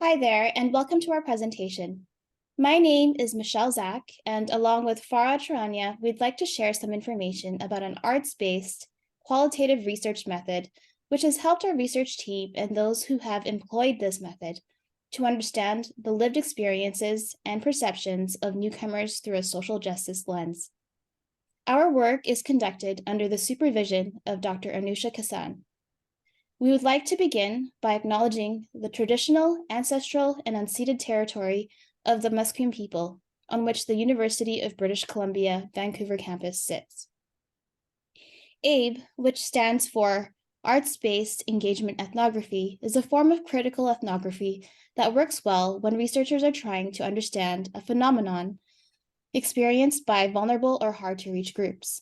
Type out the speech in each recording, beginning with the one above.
Hi there, and welcome to our presentation. My name is Michelle Zach, and along with Farah Charania, we'd like to share some information about an arts-based qualitative research method, which has helped our research team and those who have employed this method to understand the lived experiences and perceptions of newcomers through a social justice lens. Our work is conducted under the supervision of Dr. Anusha Kassan. We would like to begin by acknowledging the traditional, ancestral, and unceded territory of the Musqueam people on which the University of British Columbia, Vancouver campus sits. ABE, which stands for Arts-Based Engagement Ethnography, is a form of critical ethnography that works well when researchers are trying to understand a phenomenon experienced by vulnerable or hard-to-reach groups.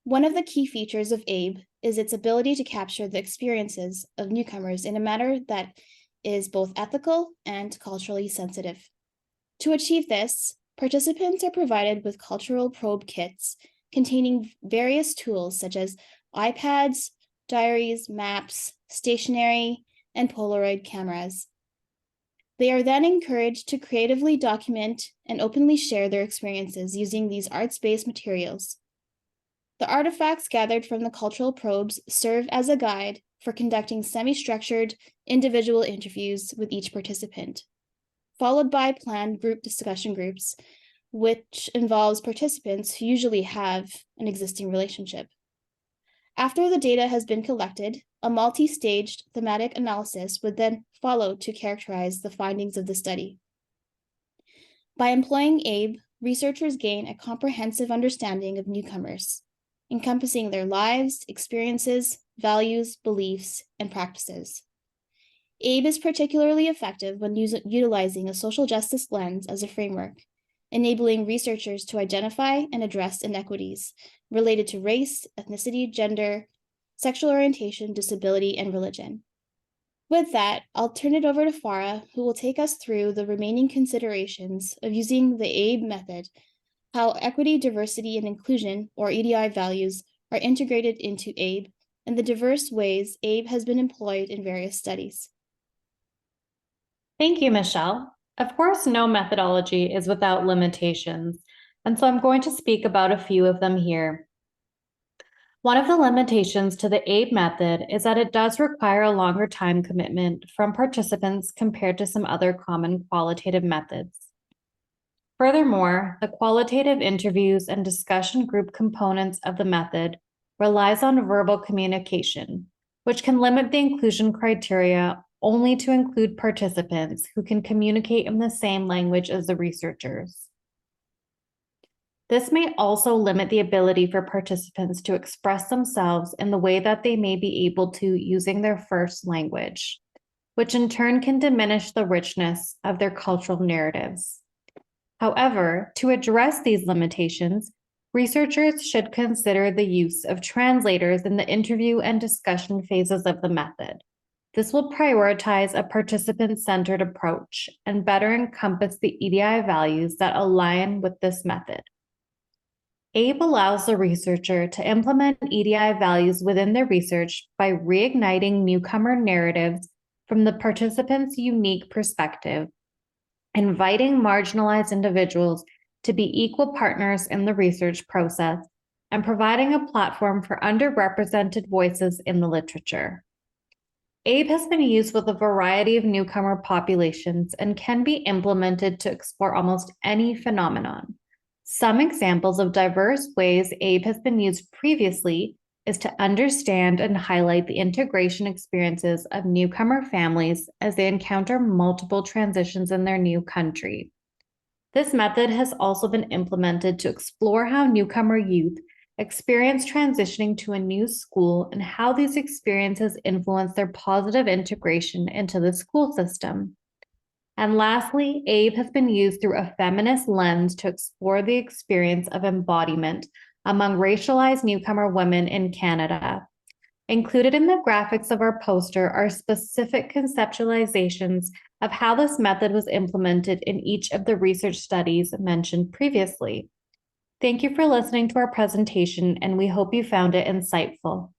One of the key features of ABE is its ability to capture the experiences of newcomers in a manner that is both ethical and culturally sensitive. To achieve this, participants are provided with cultural probe kits containing various tools such as iPads, diaries, maps, stationery, and Polaroid cameras. They are then encouraged to creatively document and openly share their experiences using these arts-based materials. The artifacts gathered from the cultural probes serve as a guide for conducting semi-structured individual interviews with each participant, followed by planned group discussion groups, which involves participants who usually have an existing relationship. After the data has been collected, a multi-staged thematic analysis would then follow to characterize the findings of the study. By employing ABE, researchers gain a comprehensive understanding of newcomers, encompassing their lives, experiences, values, beliefs, and practices. ABE is particularly effective when utilizing a social justice lens as a framework, enabling researchers to identify and address inequities related to race, ethnicity, gender, sexual orientation, disability, and religion. With that, I'll turn it over to Farah, who will take us through the remaining considerations of using the ABE method, how equity, diversity, and inclusion, or EDI values, are integrated into ABE, and the diverse ways ABE has been employed in various studies. Thank you, Michelle. Of course, no methodology is without limitations, and so I'm going to speak about a few of them here. One of the limitations to the ABE method is that it does require a longer time commitment from participants compared to some other common qualitative methods. Furthermore, the qualitative interviews and discussion group components of the method relies on verbal communication, which can limit the inclusion criteria only to include participants who can communicate in the same language as the researchers. This may also limit the ability for participants to express themselves in the way that they may be able to using their first language, which in turn can diminish the richness of their cultural narratives. However, to address these limitations, researchers should consider the use of translators in the interview and discussion phases of the method. This will prioritize a participant-centered approach and better encompass the EDI values that align with this method. ABE allows the researcher to implement EDI values within their research by reigniting newcomer narratives from the participant's unique perspective, inviting marginalized individuals to be equal partners in the research process, and providing a platform for underrepresented voices in the literature. ABE has been used with a variety of newcomer populations and can be implemented to explore almost any phenomenon. Some examples of diverse ways ABE has been used previously is to understand and highlight the integration experiences of newcomer families as they encounter multiple transitions in their new country. This method has also been implemented to explore how newcomer youth experience transitioning to a new school and how these experiences influence their positive integration into the school system. And lastly, ABE has been used through a feminist lens to explore the experience of embodiment among racialized newcomer women in Canada. Included in the graphics of our poster are specific conceptualizations of how this method was implemented in each of the research studies mentioned previously. Thank you for listening to our presentation, and we hope you found it insightful.